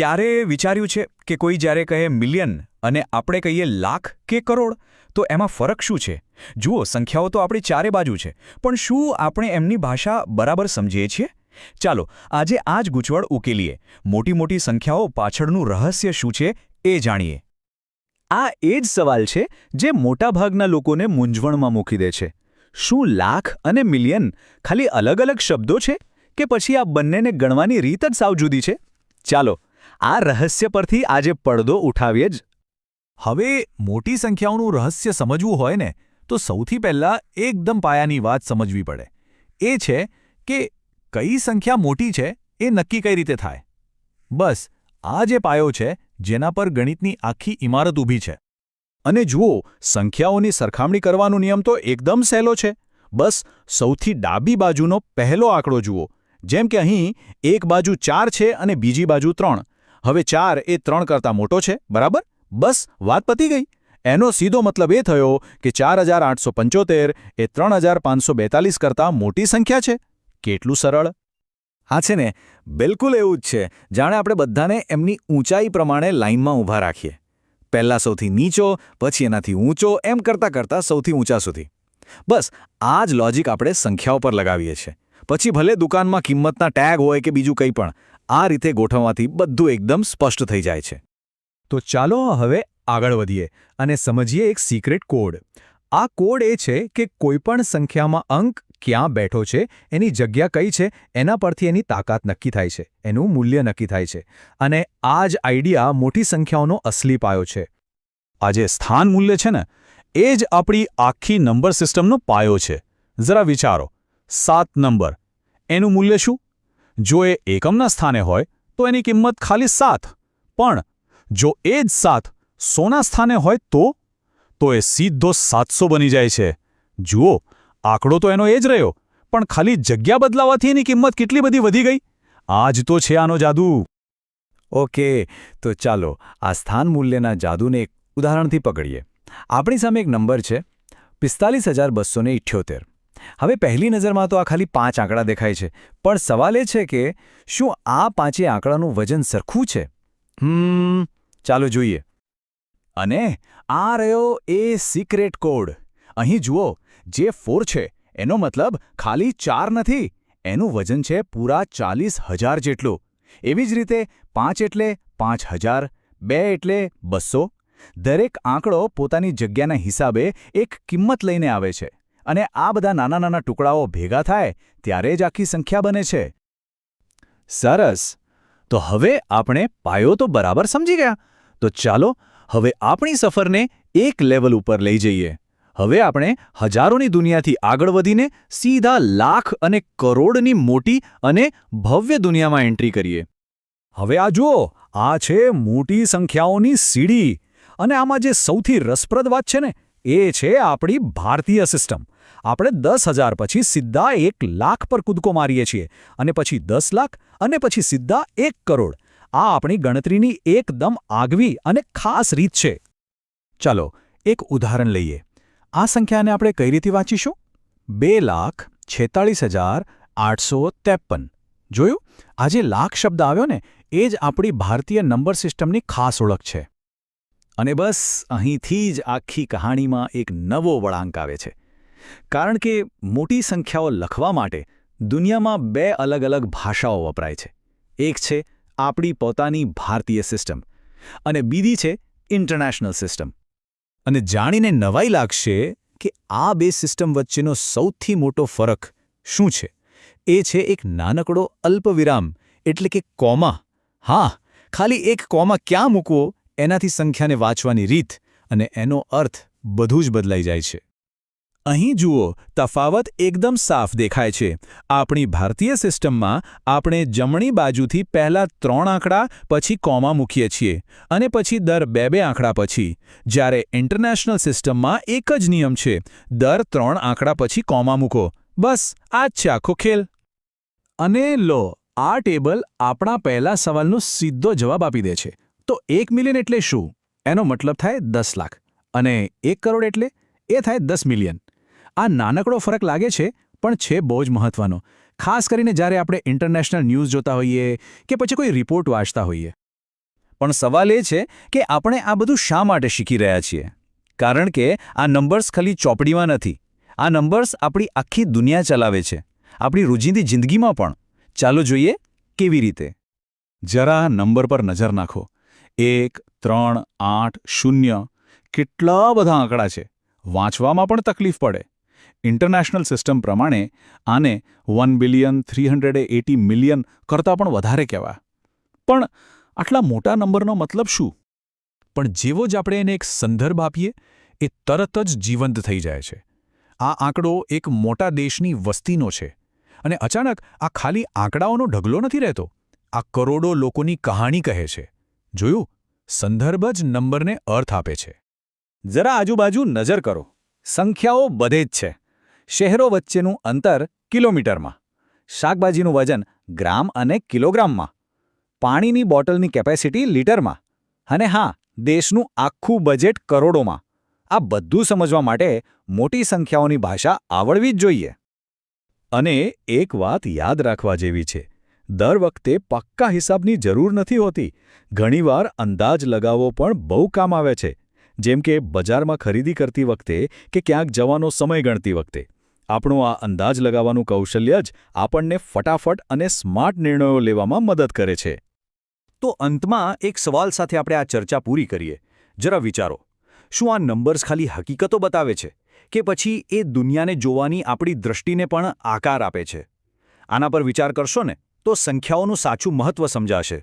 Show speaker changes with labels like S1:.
S1: ક્યારે વિચાર્યું છે કે કોઈ જ્યારે કહે મિલિયન અને આપણે કહીએ લાખ કે કરોડ તો એમાં ફરક શું છે? જુઓ, સંખ્યાઓ તો આપણી ચારે બાજુ છે, પણ શું આપણે એમની ભાષા બરાબર સમજીએ છીએ? ચાલો આજે આ જ ગૂંચવણ ઉકેલીએ. મોટી મોટી સંખ્યાઓ પાછળનું રહસ્ય શું છે એ જાણીએ.
S2: આ એ જ સવાલ છે જે મોટાભાગના લોકોને મૂંઝવણમાં મૂકી દે છે. શું લાખ અને મિલિયન ખાલી અલગ અલગ શબ્દો છે કે પછી આ બંનેને ગણવાની રીત જ સાવ જુદી છે? ચાલો આ રહસ્ય પરથી આજે પડદો ઉઠાવીએ જ.
S3: હવે મોટી સંખ્યાઓનું રહસ્ય સમજવું હોય ને તો સૌથી પહેલાં એકદમ પાયાની વાત સમજવી પડે. એ છે કે કઈ સંખ્યા મોટી છે એ નક્કી કઈ રીતે થાય. બસ આ જે પાયો છે જેના પર ગણિતની આખી ઇમારત ઊભી છે.
S2: અને જુઓ, સંખ્યાઓની સરખામણી કરવાનો નિયમ તો એકદમ સહેલો છે. બસ સૌથી ડાબી બાજુનો પહેલો આંકડો જુઓ. જેમ કે અહીં એક બાજુ 4 છે અને બીજી બાજુ 3. હવે 4 એ 3 કરતાં મોટો છે, બરાબર? બસ વાત પતી ગઈ. એનો સીધો મતલબ એ થયો કે 4875 એ 3542 કરતાં મોટી સંખ્યા છે. કેટલું સરળ!
S1: હા છે ને, બિલકુલ એવું જ છે. જાણે આપણે બધાને એમની ઊંચાઈ પ્રમાણે લાઇનમાં ઊભા રાખીએ. પહેલાં સૌથી નીચો, પછી એનાથી ઊંચો, એમ કરતાં કરતાં સૌથી ઊંચા સુધી. બસ આ જ લોજિક આપણે સંખ્યાઓ પર લગાવીએ છીએ. પછી ભલે દુકાનમાં કિંમતના ટેગ હોય કે બીજું કંઈ પણ, આ રીતે ગોઠવવાથી બધું એકદમ સ્પષ્ટ થઈ જાય છે.
S3: તો ચાલો હવે આગળ વધીએ અને સમજીએ એક સિક્રેટ કોડ. આ કોડ એ છે કે કોઈપણ સંખ્યામાં અંક ક્યાં બેઠો છે, એની જગ્યા કઈ છે, એના પરથી એની તાકાત નક્કી થાય છે, એનું મૂલ્ય નક્કી થાય છે. અને આ જ આઈડિયા મોટી સંખ્યાઓનો અસલી પાયો છે.
S2: આ જે સ્થાન મૂલ્ય છે ને, એ જ આપણી આખી નંબર સિસ્ટમનો પાયો છે. જરા વિચારો, 7 નંબર, એનું મૂલ્ય શું? જો એ એકમના સ્થાને હોય તો એની કિંમત ખાલી 7. પણ જો એ જ 7 100ના સ્થાને હોય તો એ સીધો 700 બની જાય છે. જુઓ, આંકડો તો એનો એ જ રહ્યો, પણ ખાલી જગ્યા બદલાવાથી એની કિંમત કેટલી બધી વધી ગઈ. આ જ તો છે આનો જાદુ.
S1: ઓકે, તો ચાલો આ સ્થાન મૂલ્યના જાદુને એક ઉદાહરણથી પકડીએ. આપણી સામે એક નંબર છે 45278. હવે પહેલી નજરમાં તો આ ખાલી 5 આંકડા દેખાય છે, પણ સવાલ એ છે કે શું આ 5 આંકડાનું વજન સરખું છે? ચાલો જોઈએ. અને આ રહ્યો એ સિક્રેટ કોડ. અહીં જુઓ, જે 4 છે એનો મતલબ ખાલી 4 નથી, એનું વજન છે પૂરા 40,000 જેટલું. એવી જ રીતે 5 એટલે 5000, 2 એટલે 200. દરેક આંકડો પોતાની જગ્યાના હિસાબે એક કિંમત લઈને આવે છે, અને આ બધા નાના નાના ટુકડાઓ ભેગા થાય ત્યારે જ આખી સંખ્યા બને છે.
S2: સરસ! તો હવે આપણે પાયો તો બરાબર સમજી ગયા. તો ચાલો હવે આપણી સફરને એક લેવલ ઉપર લઈ જઈએ. હવે આપણે હજારોની દુનિયાથી આગળ વધીને સીધા લાખ અને કરોડની મોટી અને ભવ્ય દુનિયામાં એન્ટ્રી કરીએ.
S3: હવે આ જુઓ, આ છે મોટી સંખ્યાઓની સીડી. અને આમાં જે સૌથી રસપ્રદ વાત છે ને, એ છે આપણી ભારતીય સિસ્ટમ. આપણે 10,000 પછી સીધા 1 લાખ પર કૂદકો મારીએ છીએ, અને પછી 10 લાખ, અને પછી સીધા 1 કરોડ. આ આપણી ગણતરીની એકદમ આગવી અને ખાસ રીત છે. ચાલો એક ઉદાહરણ લઈએ. આ સંખ્યાને આપણે કઈ રીતે વાંચીશું? 2,46,853. જોયું? આ જે લાખ શબ્દ આવ્યો ને, એ જ આપણી ભારતીય નંબર સિસ્ટમની ખાસ ઓળખ છે.
S1: અને બસ અહીંથી જ આખી કહાણીમાં એક નવો વળાંક આવે છે. કારણ કે મોટી સંખ્યાઓ લખવા માટે દુનિયામાં 2 અલગ અલગ ભાષાઓ વપરાય છે. એક છે આપણી પોતાની ભારતીય સિસ્ટમ, અને બીજી છે ઇન્ટરનેશનલ સિસ્ટમ.
S3: અને જાણીને નવાઈ લાગશે કે આ 2 સિસ્ટમ વચ્ચેનો સૌથી મોટો ફરક શું છે. એ છે એક નાનકડો અલ્પવિરામ, એટલે કે કોમા. હા, ખાલી એક કોમા ક્યાં મૂકવો, એનાથી સંખ્યાને વાંચવાની રીત અને એનો અર્થ બધું જ બદલાઈ જાય છે. અહીં જુઓ, તફાવત એકદમ સાફ દેખાય છે. આપણી ભારતીય સિસ્ટમમાં આપણે જમણી બાજુથી પહેલા 3 આંકડા, પછી કોમા મૂકીએ છીએ, અને પછી દર 2 આંકડા પછી. જ્યારે ઇન્ટરનેશનલ સિસ્ટમમાં એક જ નિયમ છે, દર 3 આંકડા પછી કોમા મૂકો. બસ આ જ છે આખો ખેલ. અને લો, આ ટેબલ આપણા પહેલા સવાલનો સીધો જવાબ આપી દે છે. તો 1 મિલિયન એટલે શું? એનો મતલબ થાય 10 લાખ. અને 1 કરોડ એટલે એ થાય 10 મિલિયન. આ નાનકડો ફરક લાગે છે, પણ છે બહુ જ મહત્વનો. ખાસ કરીને જ્યારે આપણે ઇન્ટરનેશનલ ન્યૂઝ જોતા હોઈએ કે પછી કોઈ રિપોર્ટ વાંચતા હોઈએ.
S1: પણ સવાલ એ છે કે આપણે આ બધું શા માટે શીખી રહ્યા છીએ? કારણ કે આ નંબર્સ ખાલી ચોપડીમાં નથી. આ નંબર્સ આપણી આખી દુનિયા ચલાવે છે, આપણી રોજિંદી જિંદગીમાં પણ. ચાલો જોઈએ કેવી રીતે.
S2: જરા નંબર પર નજર નાખો. 1, 3, 8, 0 કેટલા બધા આંકડા છે. વાંચવામાં પણ તકલીફ પડે. ઇન્ટરનેશનલ સિસ્ટમ પ્રમાણે આને 1,380,000,000 કરતાં પણ વધારે કહેવાય. પણ આટલા મોટા નંબરનો મતલબ શું?
S3: પણ જેવો જ આપણે એને એક સંદર્ભ આપીએ, એ તરત જ જીવંત થઈ જાય છે. આ આંકડો એક મોટા દેશની વસ્તીનો છે. અને અચાનક આ ખાલી આંકડાઓનો ઢગલો નથી રહેતો. આ કરોડો લોકોની કહાણી કહે છે. જોયું? સંદર્ભ જ નંબરને અર્થ આપે છે.
S1: જરા આજુબાજુ નજર કરો. સંખ્યાઓ બધે જ છે. શહેરો વચ્ચેનું અંતર કિલોમીટરમાં, શાકભાજીનું વજન ગ્રામ અને કિલોગ્રામમાં, પાણીની બોટલની કેપેસિટી લીટરમાં, અને હા, દેશનું આખું બજેટ કરોડોમાં. આ બધું સમજવા માટે મોટી સંખ્યાઓની ભાષા આવડવી જ જોઈએ.
S2: અને એક વાત યાદ રાખવા જેવી છે. દર વખતે પક્કા હિસાબની જરૂર નથી હોતી. ઘણીવાર અંદાજ લગાવવો પણ બહુ કામ આવે છે. જેમ કે બજારમાં ખરીદી કરતી વખતે કે ક્યાંક જવાનો સમય ગણતી વખતે. આપણું આ અંદાજ લગાવવાનું કૌશલ્ય જ આપણને ફટાફટ અને સ્માર્ટ નિર્ણયો લેવામાં મદદ કરે છે.
S1: તો અંતમાં એક સવાલ સાથે આપણે આ ચર્ચા પૂરી કરીએ. જરા વિચારો, શું આ નંબર્સ ખાલી હકીકતો બતાવે છે કે પછી એ દુનિયાને જોવાની આપણી દૃષ્ટિને પણ આકાર આપે છે? આના પર વિચાર કરશો ને તો સંખ્યાઓનું સાચું મહત્વ સમજાશે.